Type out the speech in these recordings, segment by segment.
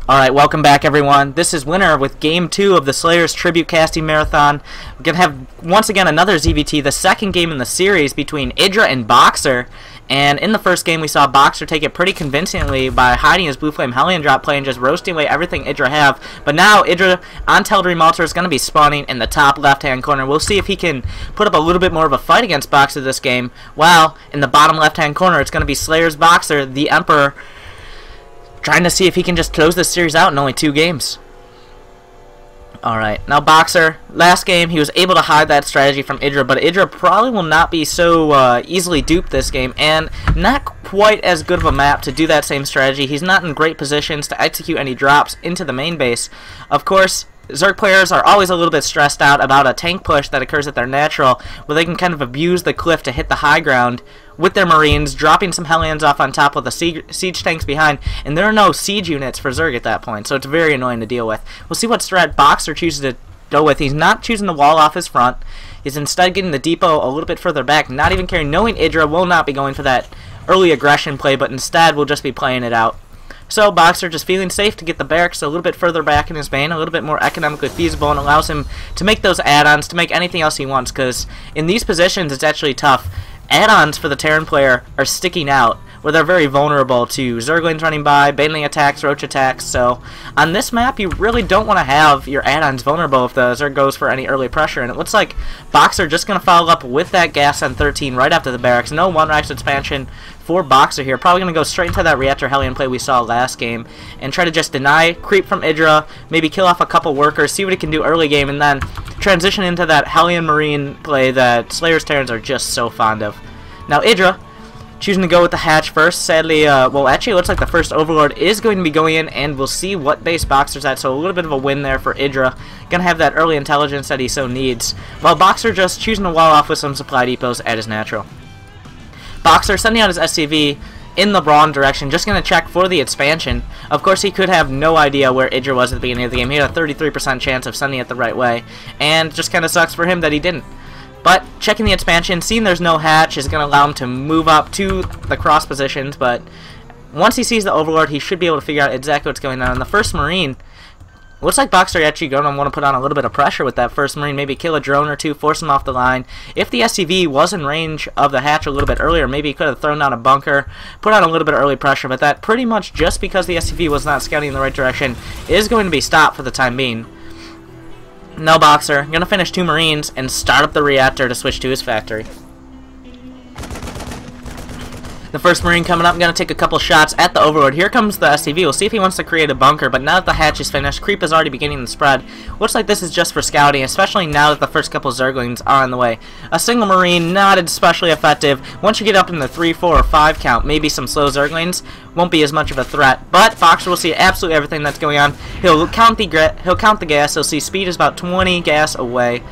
Alright, welcome back everyone. This is Winner with Game 2 of the SlayerS Tribute Casting Marathon. We're going to have, once again, another ZVT, the second game in the series between EGIdrA and BoxeR. And in the first game, we saw BoxeR take it pretty convincingly by hiding his Blue Flame Hellion drop play and just roasting away everything EGIdrA have. But now, EGIdrA on Teledream Altar is going to be spawning in the top left-hand corner. We'll see if he can put up a little bit more of a fight against BoxeR this game. While in the bottom left-hand corner, it's going to be SlayerS BoxeR, the Emperor, trying to see if he can just close this series out in only 2 games. Alright, now BoxeR, last game he was able to hide that strategy from EGIdrA, but EGIdrA probably will not be so easily duped this game, and not quite as good of a map to do that same strategy. He's not in great positions to execute any drops into the main base. Of course, Zerg players are always a little bit stressed out about a tank push that occurs at their natural, where they can kind of abuse the cliff to hit the high ground with their Marines, dropping some Hellions off on top with the siege tanks behind, and there are no siege units for Zerg at that point, so it's very annoying to deal with. We'll see what strat BoxeR chooses to go with. He's not choosing to wall off his front. He's instead getting the depot a little bit further back, not even caring, knowing EGIdrA will not be going for that early aggression play, but instead will just be playing it out. So BoxeR just feeling safe to get the barracks a little bit further back in his bane, a little bit more economically feasible, and allows him to make those add-ons, to make anything else he wants, because in these positions it's actually tough. Add-ons for the Terran player are sticking out, where they're very vulnerable to Zerglings running by, baneling attacks, roach attacks, so on this map you really don't want to have your add-ons vulnerable if the Zerg goes for any early pressure, and it looks like BoxeR just going to follow up with that gas on 13 right after the barracks. No one-rax expansion for BoxeR here. Probably going to go straight into that Reactor Hellion play we saw last game and try to just deny creep from EGIdrA, maybe kill off a couple workers, see what he can do early game, and then transition into that Hellion Marine play that SlayerS Terrans are just so fond of. Now EGIdrA choosing to go with the hatch first. Sadly, well, actually it looks like the first Overlord is going to be going in, and we'll see what base BoxeR's at, so a little bit of a win there for EGIdrA. Gonna have that early intelligence that he so needs, while BoxeR just choosing to wall off with some supply depots at his natural. BoxeR sending out his SCV in the wrong direction, just going to check for the expansion. Of course, he could have no idea where EGIdrA was at the beginning of the game. He had a 33% chance of sending it the right way, and just kind of sucks for him that he didn't. But checking the expansion, seeing there's no hatch is going to allow him to move up to the cross positions, but once he sees the Overlord, he should be able to figure out exactly what's going on. And the first Marine, looks like BoxeR actually going to want to put on a little bit of pressure with that first Marine, maybe kill a drone or two, force him off the line. If the SCV was in range of the hatch a little bit earlier, maybe he could have thrown down a bunker, put on a little bit of early pressure, but that pretty much, just because the SCV was not scouting in the right direction, is going to be stopped for the time being. Now BoxeR going to finish 2 Marines and start up the reactor to switch to his factory. The first Marine coming up, going to take a couple shots at the Overlord. Here comes the SCV. We'll see if he wants to create a bunker, but now that the hatch is finished, creep is already beginning to spread. Looks like this is just for scouting, especially now that the first couple Zerglings are on the way. A single Marine, not especially effective. Once you get up in the 3, 4, or 5 count, maybe some slow Zerglings won't be as much of a threat. But BoxeR will see absolutely everything that's going on. He'll count the gas. He'll see speed is about 20 gas away.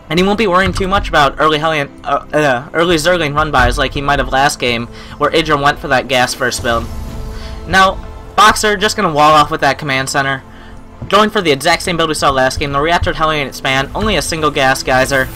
And he won't be worrying too much about early Zergling run-bys like he might have last game, where EGIdrA went for that gas first build. Now, BoxeR just going to wall off with that command center, going for the exact same build we saw last game. The Reactor Hellion expand, only a single gas geyser,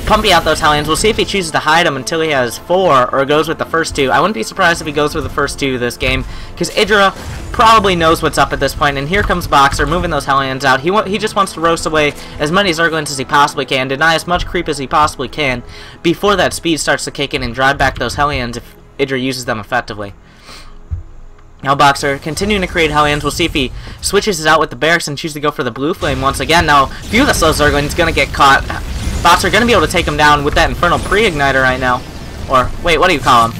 pumping out those Hellions. We'll see if he chooses to hide them until he has 4, or goes with the first 2. I wouldn't be surprised if he goes with the first 2 this game, because EGIdrA probably knows what's up at this point, and here comes BoxeR moving those Hellions out. He just wants to roast away as many Zerglings as he possibly can, deny as much creep as he possibly can, before that speed starts to kick in and drive back those Hellions if EGIdrA uses them effectively. Now BoxeR continuing to create Hellions. We'll see if he switches it out with the barracks and chooses to go for the Blue Flame once again. Now, few of the slow Zerglings going to get caught. BoxeR going to be able to take him down with that Infernal Pre-Igniter right now. Or, wait, what do you call him?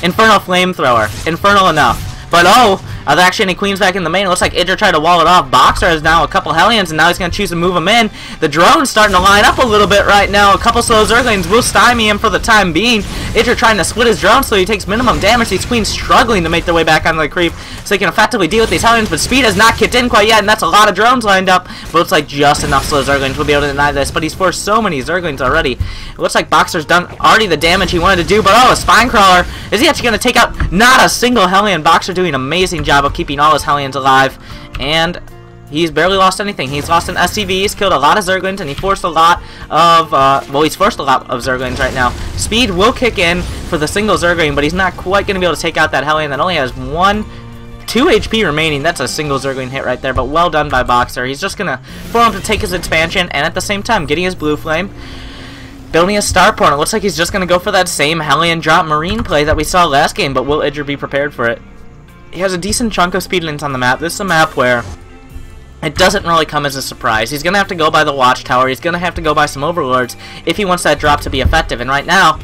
Infernal Flamethrower. Infernal enough. But oh, are there actually any queens back in the main? It looks like EGIdrA tried to wall it off. BoxeR has now a couple Hellions, and now he's going to choose to move them in. The drone's starting to line up a little bit right now. A couple slow Zerglings will stymie him for the time being. EGIdrA trying to split his drone so he takes minimum damage. These queens struggling to make their way back onto the creep so they can effectively deal with these Hellions, but speed has not kicked in quite yet, and that's a lot of drones lined up. But it looks like just enough slow Zerglings will be able to deny this, but he's forced so many Zerglings already. It looks like BoxeR's done already the damage he wanted to do, but oh, a Spine Crawler. Is he actually going to take out not a single Hellion? BoxeR doing an amazing job of keeping all his Hellions alive, and he's barely lost anything. He's lost an SCV, he's killed a lot of Zerglings, and he forced a lot of, he's forced a lot of Zerglings right now. Speed will kick in for the single Zergling, but he's not quite going to be able to take out that Hellion that only has 1, 2 HP remaining. That's a single Zergling hit right there, but well done by BoxeR. He's just going to form to take his expansion, and at the same time, getting his blue flame, building a starport. It looks like he's just going to go for that same Hellion drop Marine play that we saw last game, but will EGIdrA be prepared for it? He has a decent chunk of speedlings on the map. This is a map where it doesn't really come as a surprise. He's going to have to go by the Watchtower. He's going to have to go by some Overlords if he wants that drop to be effective. And right now,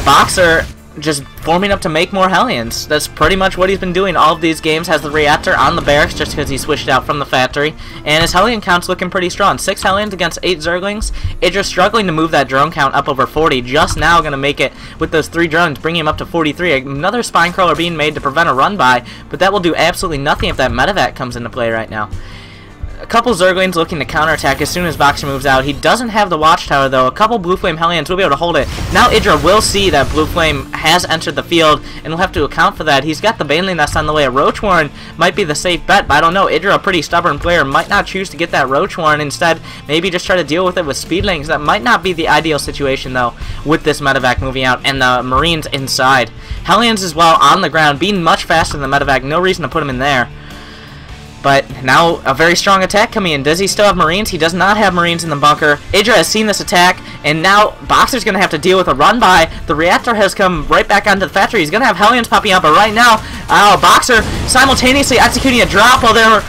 BoxeR just forming up to make more Hellions. That's pretty much what he's been doing all of these games. Has the reactor on the barracks just because he switched out from the factory. And his Hellion count's looking pretty strong. 6 Hellions against 8 Zerglings. EGIdrA struggling to move that drone count up over 40. Just now going to make it with those 3 drones, bringing him up to 43. Another spine crawler being made to prevent a run by, but that will do absolutely nothing if that medevac comes into play right now. A couple Zerglings looking to counterattack as soon as BoxeR moves out. He doesn't have the Watchtower though. A couple Blue Flame Hellions will be able to hold it. Now EGIdrA will see that Blue Flame has entered the field and will have to account for that. He's got the Baneling Nest on the way. A Roach Warren might be the safe bet, but I don't know. EGIdrA, a pretty stubborn player, might not choose to get that Roach Warren. Instead, maybe just try to deal with it with Speedlings. That might not be the ideal situation though with this medevac moving out and the Marines inside. Hellions as well on the ground, being much faster than the medevac. No reason to put him in there. But now a very strong attack coming in. Does he still have Marines? He does not have Marines in the bunker. EGIdrA has seen this attack, and now BoxeR's going to have to deal with a run by. The reactor has come right back onto the factory. He's going to have Hellions popping up, but right now, BoxeR simultaneously executing a drop while there were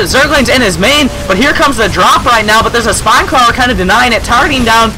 Zerglings in his main. But here comes the drop right now, but there's a spine crawler kind of denying it, targeting down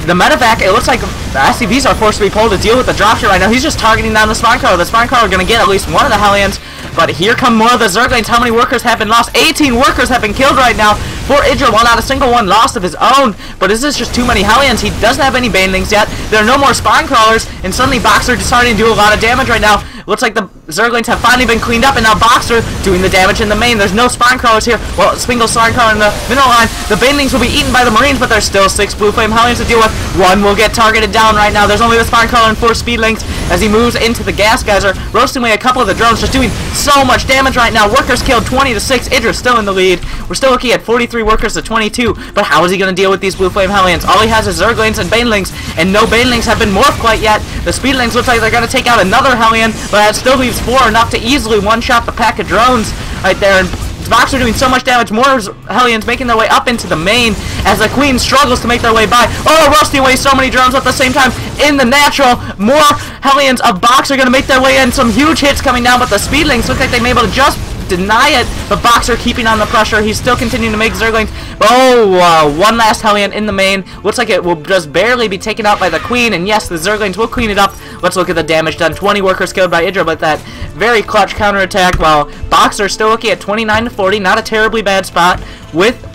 the medevac. It looks like the SCVs are forced to be pulled to deal with the drop shot right now. He's just targeting down the spine crawler. The spine crawler going to get at least one of the Hellions. But here come more of the Zerglings. How many workers have been lost? 18 workers have been killed right now for EGIdrA, while not a single one lost of his own. But is this just too many Hellions? He doesn't have any Banelings yet. There are no more Spine Crawlers, and suddenly BoxeR is starting to do a lot of damage right now. Looks like the Zerglings have finally been cleaned up, and now BoxeR doing the damage in the main. There's no Spine Crawlers here. Well, single Spine Crawler in the mineral line. The Banelings will be eaten by the Marines, but there's still 6 Blue Flame Hellions to deal with. One will get targeted down right now. There's only the Spine Crawler and 4 Speedlings as he moves into the Gas Geyser, roasting away a couple of the drones, just doing so much damage right now. Workers killed 20 to 6. EGIdrA still in the lead. We're still looking at 43 workers to 22, but how is he going to deal with these Blue Flame Hellions? All he has is Zerglings and Banelings, and no Banelings have been morphed quite yet. The Speedlings look like they're going to take out another Hellion, but that still leaves 4, enough to easily one-shot the pack of drones right there. And BoxeR doing so much damage. More Hellions making their way up into the main as the Queen struggles to make their way by. Oh, roasting away so many drones at the same time in the natural. More Hellions of BoxeR going to make their way in. Some huge hits coming down, but the Speedlings look like they've been able to just deny it, but BoxeR keeping on the pressure. He's still continuing to make Zerglings. Oh, one last Hellion in the main. Looks like it will just barely be taken out by the Queen, and yes, the Zerglings will clean it up. Let's look at the damage done. 20 workers killed by EGIdrA, but that very clutch counterattack, while BoxeR still looking at 29 to 40. Not a terribly bad spot with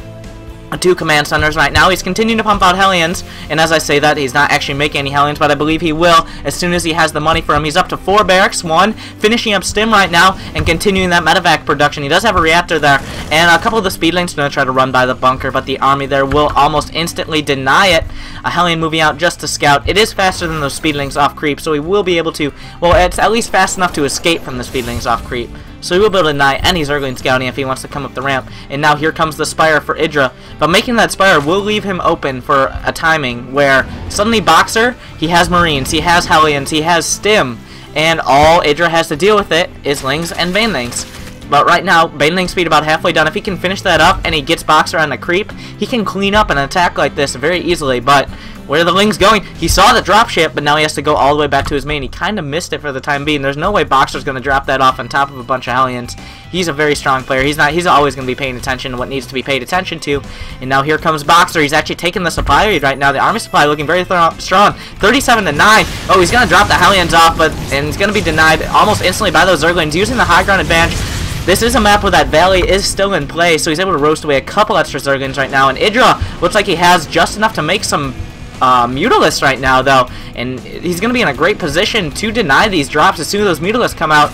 2 command centers right now. He's continuing to pump out Hellions, and as I say that, he's not actually making any Hellions, but I believe he will as soon as he has the money for him. He's up to 4 barracks, 1 finishing up Stim right now, and continuing that medevac production. He does have a reactor there, and a couple of the Speedlings are going to try to run by the bunker, but the army there will almost instantly deny it. A Hellion moving out just to scout. It is faster than those Speedlings off creep, so he will be able to, well, it's at least fast enough to escape from the Speedlings off creep. So he will be able to deny any Zergling scouting if he wants to come up the ramp. And now here comes the Spire for EGIdrA. But making that Spire will leave him open for a timing where suddenly BoxeR, he has Marines, he has Hellions, he has Stim, and all EGIdrA has to deal with it is Lings and Banelings. But right now, Baneling speed about halfway done. If he can finish that up and he gets BoxeR on the creep, he can clean up an attack like this very easily. But where are the Lings going? He saw the dropship, but now he has to go all the way back to his main. He kind of missed it for the time being. There's no way BoxeR's going to drop that off on top of a bunch of Hellions. He's a very strong player. He's always going to be paying attention to what needs to be paid attention to. And now here comes BoxeR. He's actually taking the supply lead right now. The army supply looking very strong. 37 to 9. Oh, he's going to drop the Hellions off, and he's going to be denied almost instantly by those Zerglings using the high ground advantage. This is a map where that valley is still in play, so he's able to roast away a couple extra Zerglings right now. And EGIdrA looks like he has just enough to make some Mutalisks right now, though. And he's going to be in a great position to deny these drops as soon as those Mutalisks come out.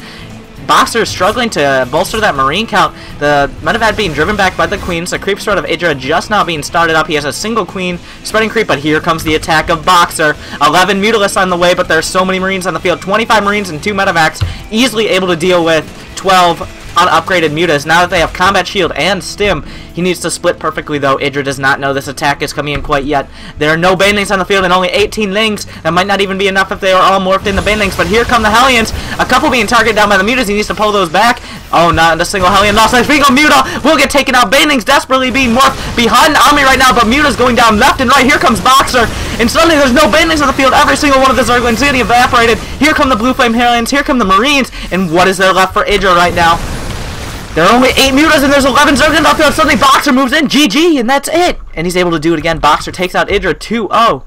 BoxeR is struggling to bolster that Marine count. The medevac being driven back by the Queens. The creep sort of EGIdrA just now being started up. He has a single Queen spreading creep, but here comes the attack of BoxeR. 11 Mutalisks on the way, but there's so many Marines on the field. 25 Marines and 2 medevacs, easily able to deal with 12 on upgraded mutas. Now that they have combat shield and stim, he needs to split perfectly though. EGIdrA does not know this attack is coming in quite yet. There are no banelings on the field and only 18 lings. That might not even be enough if they are all morphed into banelings, but here come the Hellions. A couple being targeted down by the mutas. He needs to pull those back. Oh, not a single Hellion lost. A single muta will get taken out. Banelings desperately being morphed behind the army right now, but muta's going down left and right. Here comes BoxeR, and suddenly there's no banelings on the field. Every single one of the Zerglings getting evaporated. Here come the Blue Flame Hellions. Here come the Marines, and what is there left for EGIdrA right now? There are only 8 mutas and there's 11 Zerglings off the field. Suddenly BoxeR moves in. GG, and that's it. And he's able to do it again. BoxeR takes out EGIdrA 2-0.